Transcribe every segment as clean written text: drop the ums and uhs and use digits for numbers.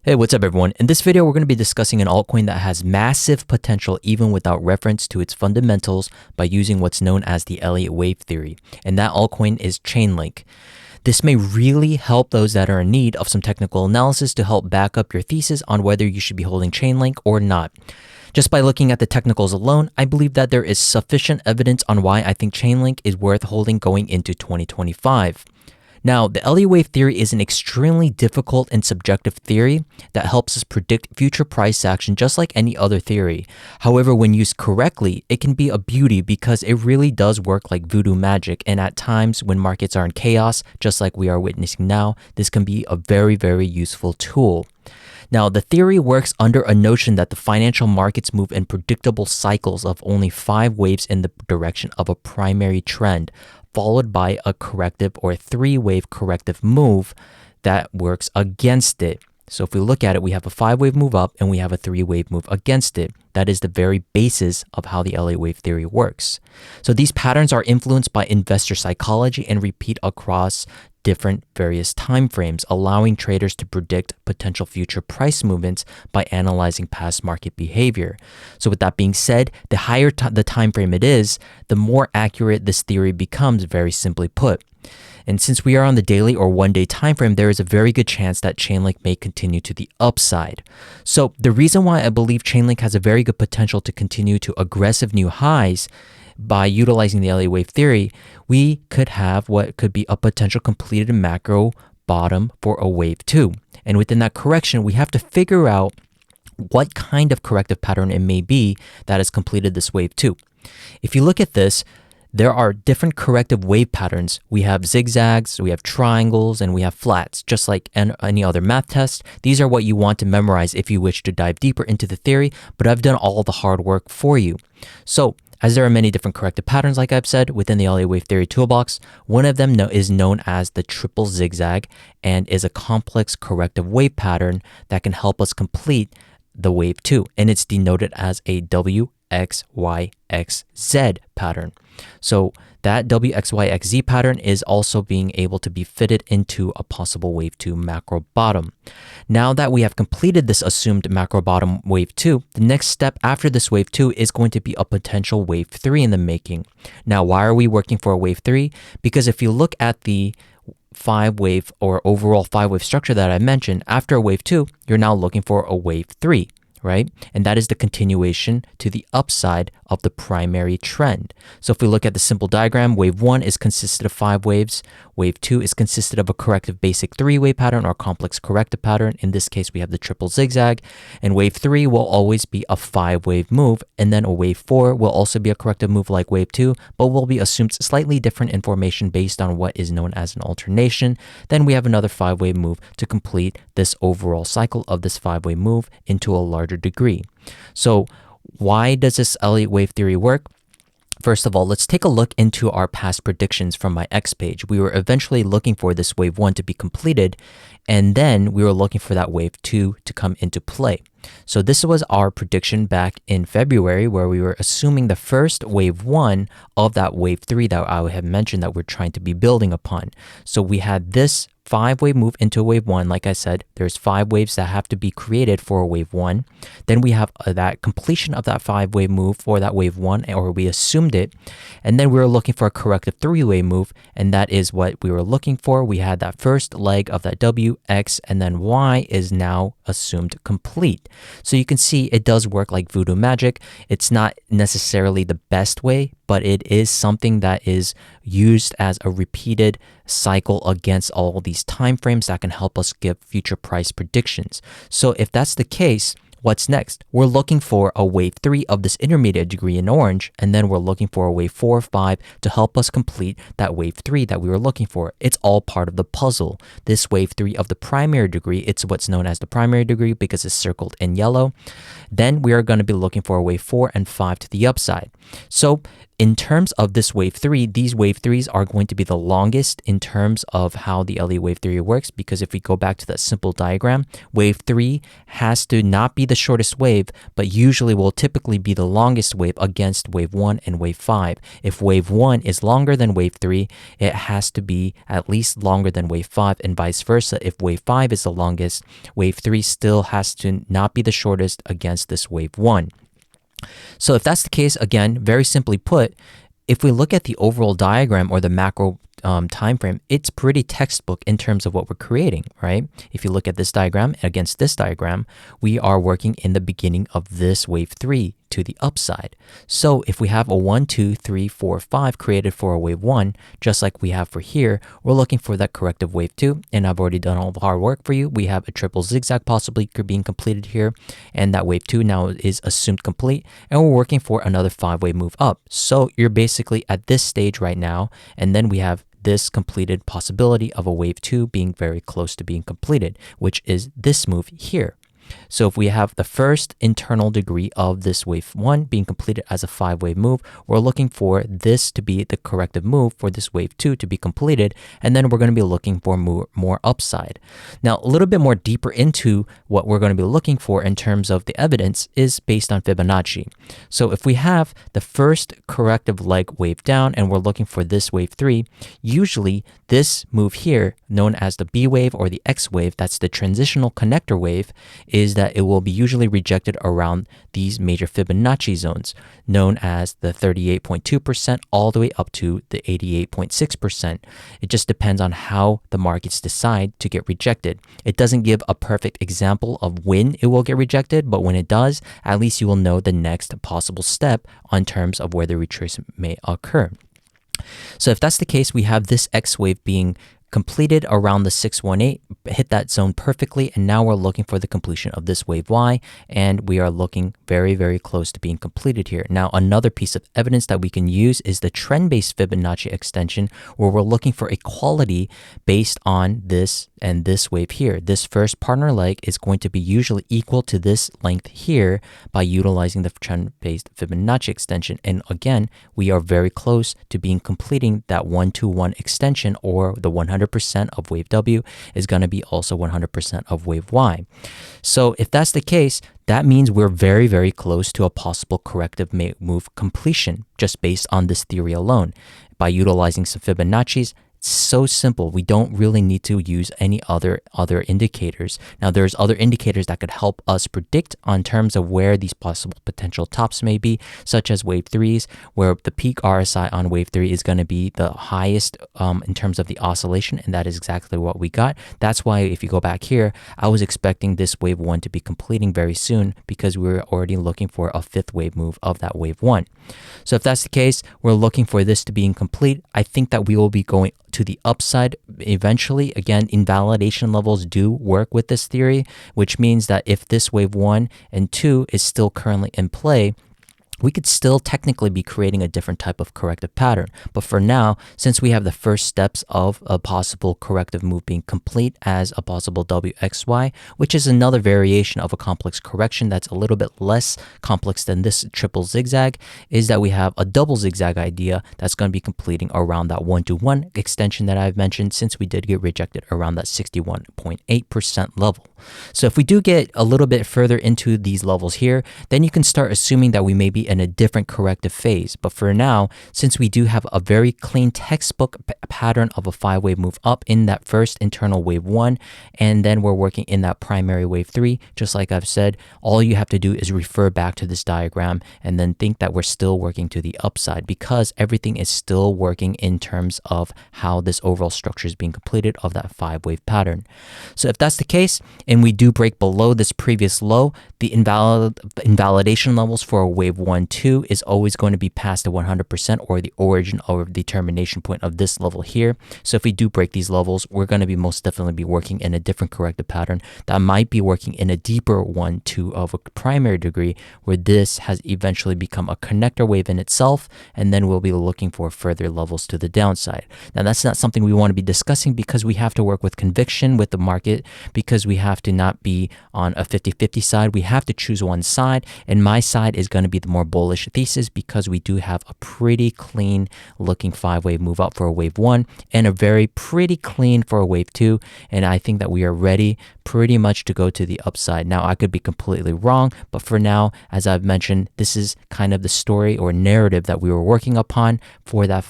Hey, what's up everyone? In this video, we're going to be discussing an altcoin that has massive potential even without reference to its fundamentals by using what's known as the Elliott Wave Theory. And that altcoin is Chainlink. This may really help those that are in need of some technical analysis to help back up your thesis on whether you should be holding Chainlink or not. Just by looking at the technicals alone, I believe that there is sufficient evidence on why I think Chainlink is worth holding going into 2025. Now, the Elliott Wave Theory is an extremely difficult and subjective theory that helps us predict future price action just like any other theory. However, when used correctly, it can be a beauty because it really does work like voodoo magic, and at times when markets are in chaos, just like we are witnessing now, this can be a very, very useful tool. Now, the theory works under a notion that the financial markets move in predictable cycles of only 5 waves in the direction of a primary trend, followed by a corrective or 3-wave corrective move that works against it. So if we look at it, we have a 5-wave move up and we have a 3-wave move against it. That is the very basis of how the Elliott Wave Theory works. So these patterns are influenced by investor psychology and repeat across different various time frames, allowing traders to predict potential future price movements by analyzing past market behavior. So with that being said, the higher the time frame it is, the more accurate this theory becomes, very simply put. And since we are on the daily or one-day time frame, there is a very good chance that Chainlink may continue to the upside. So the reason why I believe Chainlink has a very good potential to continue to aggressive new highs by utilizing the Elliott Wave Theory, we could have what could be a potential completed macro bottom for a wave 2. And within that correction, we have to figure out what kind of corrective pattern it may be that has completed this wave 2. If you look at this, there are different corrective wave patterns. We have zigzags, we have triangles, and we have flats, just like any other math test. These are what you want to memorize if you wish to dive deeper into the theory, but I've done all the hard work for you. So, as there are many different corrective patterns, like I've said, within the Elliott Wave Theory toolbox, one of them is known as the triple zigzag and is a complex corrective wave pattern that can help us complete the wave 2, and it's denoted as a WXYXZ pattern. So that WXYXZ pattern is also being able to be fitted into a possible wave 2 macro bottom. Now that we have completed this assumed macro bottom wave 2, the next step after this wave 2 is going to be a potential wave 3 in the making. Now, why are we working for a wave 3? Because if you look at the 5-wave or overall 5-wave structure that I mentioned, after a wave 2, you're now looking for a wave 3. Right? And that is the continuation to the upside of the primary trend. So if we look at the simple diagram, wave 1 is consisted of 5 waves. Wave 2 is consisted of a corrective basic 3-wave pattern or complex corrective pattern. In this case, we have the triple zigzag. And wave 3 will always be a 5-wave move. And then a wave 4 will also be a corrective move like wave 2, but will be assumed slightly different information based on what is known as an alternation. Then we have another 5-wave move to complete this overall cycle of this 5-wave move into a larger degree. So why does this Elliott Wave Theory work? First of all, let's take a look into our past predictions from my X page. We were eventually looking for this wave 1 to be completed, and then we were looking for that wave 2 to come into play. So this was our prediction back in February, where we were assuming the first wave 1 of that wave 3 that I have mentioned that we're trying to be building upon. So we had this 5-wave move into a wave 1. Like I said, there's 5 waves that have to be created for a wave 1. Then we have that completion of that 5-wave move for that wave 1, or we assumed it. And then we were looking for a corrective 3-wave move, and that is what we were looking for. We had that first leg of that W, X, and then Y is now assumed complete. So you can see it does work like voodoo magic. It's not necessarily the best way, but it is something that is used as a repeated cycle against all these time frames that can help us give future price predictions. So if that's the case, what's next? We're looking for a wave 3 of this intermediate degree in orange, and then we're looking for a wave 4 or 5 to help us complete that wave 3 that we were looking for. It's all part of the puzzle. This wave 3 of the primary degree, it's what's known as the primary degree because it's circled in yellow. Then we are going to be looking for a wave 4 and 5 to the upside. So in terms of this wave 3, these wave 3s are going to be the longest in terms of how the Elliott wave theory works, because if we go back to that simple diagram, wave 3 has to not be the shortest wave, but usually will typically be the longest wave against wave 1 and wave 5. If wave 1 is longer than wave 3, it has to be at least longer than wave 5, and vice versa. If wave 5 is the longest, wave 3 still has to not be the shortest against this wave 1. So if that's the case, again, very simply put, if we look at the overall diagram or the macro time frame, it's pretty textbook in terms of what we're creating, right? If you look at this diagram against this diagram, we are working in the beginning of this wave 3 to the upside. So if we have a 1, 2, 3, 4, 5 created for a wave 1, just like we have for here, we're looking for that corrective wave 2, and I've already done all the hard work for you. We have a triple zigzag possibly being completed here, and that wave 2 now is assumed complete, and we're working for another 5-wave move up. So you're basically at this stage right now, and then we have this completed possibility of a wave 2 being very close to being completed, which is this move here. So if we have the first internal degree of this wave 1 being completed as a 5-wave move, we're looking for this to be the corrective move for this wave 2 to be completed, and then we're going to be looking for more upside. Now, a little bit more deeper into what we're going to be looking for in terms of the evidence is based on Fibonacci. So if we have the first corrective leg wave down and we're looking for this wave 3, usually this move here, known as the B wave or the X wave, that's the transitional connector wave, is that it will be usually rejected around these major Fibonacci zones, known as the 38.2% all the way up to the 88.6%. It just depends on how the markets decide to get rejected. It doesn't give a perfect example of when it will get rejected, but when it does, at least you will know the next possible step on terms of where the retracement may occur. So if that's the case, we have this X wave being completed around the 618, hit that zone perfectly, and now we're looking for the completion of this wave Y, and we are looking very, very close to being completed here. Now, another piece of evidence that we can use is the trend-based Fibonacci extension, where we're looking for equality based on this and this wave here. This first partner leg is going to be usually equal to this length here by utilizing the trend-based Fibonacci extension. And again, we are very close to being completing that 1-to-1 extension, or the 100% of wave W is going to be also 100% of wave Y. So if that's the case, that means we're very, very close to a possible corrective move completion just based on this theory alone. By utilizing some Fibonacci's, it's so simple. We don't really need to use any other indicators. Now, there's other indicators that could help us predict on terms of where these possible potential tops may be, such as wave 3s, where the peak RSI on wave 3 is going to be the highest in terms of the oscillation, and that is exactly what we got. That's why if you go back here, I was expecting this wave 1 to be completing very soon, because we were already looking for a 5th wave move of that wave 1. So if that's the case, we're looking for this to be incomplete. I think that we will be going to the upside eventually. Again, invalidation levels do work with this theory, which means that if this wave 1 and 2 is still currently in play, we could still technically be creating a different type of corrective pattern. But for now, since we have the first steps of a possible corrective move being complete as a possible WXY, which is another variation of a complex correction that's a little bit less complex than this triple zigzag, is that we have a double zigzag idea that's going to be completing around that 1-to-1 extension that I've mentioned, since we did get rejected around that 61.8% level. So if we do get a little bit further into these levels here, then you can start assuming that we may be in a different corrective phase. But for now, since we do have a very clean textbook pattern of a 5-wave move up in that first internal wave 1, and then we're working in that primary wave 3, just like I've said, all you have to do is refer back to this diagram and then think that we're still working to the upside, because everything is still working in terms of how this overall structure is being completed of that 5-wave pattern. So if that's the case, and we do break below this previous low, the invalidation levels for a wave 1-2 is always going to be past the 100%, or the origin or the termination point of this level here. So if we do break these levels, we're going to be most definitely be working in a different corrective pattern that might be working in a deeper 1-2 of a primary degree, where this has eventually become a connector wave in itself, and then we'll be looking for further levels to the downside. Now, that's not something we want to be discussing, because we have to work with conviction with the market, because we have to not be on a 50-50 side. We have to choose one side, and my side is going to be the more bullish thesis because we do have a pretty clean looking 5-wave move up for a wave 1 and a very pretty clean for a wave 2. And I think that we are ready pretty much to go to the upside. Now, I could be completely wrong, but for now, as I've mentioned, this is kind of the story or narrative that we were working upon for that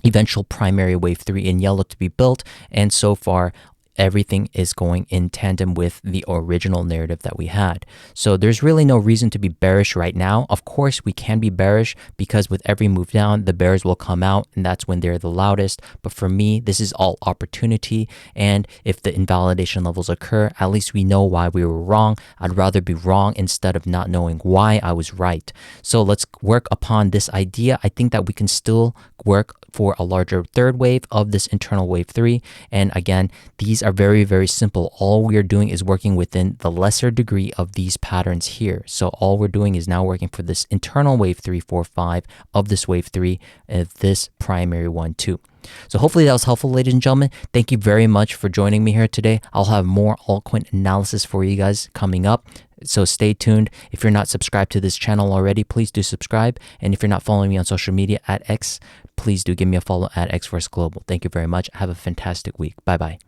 eventual primary wave 3 in yellow to be built. And so far, everything is going in tandem with the original narrative that we had. So there's really no reason to be bearish right now. Of course, we can be bearish because with every move down, the bears will come out and that's when they're the loudest. But for me, this is all opportunity. And if the invalidation levels occur, at least we know why we were wrong. I'd rather be wrong instead of not knowing why I was right. So let's work upon this idea. I think that we can still work for a larger third wave of this internal wave 3. And again, these are very, very simple. All we are doing is working within the lesser degree of these patterns here. So all we're doing is now working for this internal wave 3, 4, 5 of this wave 3 of this primary 1, 2. So hopefully that was helpful, ladies and gentlemen. Thank you very much for joining me here today. I'll have more altcoin analysis for you guys coming up. So stay tuned. If you're not subscribed to this channel already, please do subscribe. And if you're not following me on social media at X, please do give me a follow at X Force Global. Thank you very much. Have a fantastic week. Bye-bye.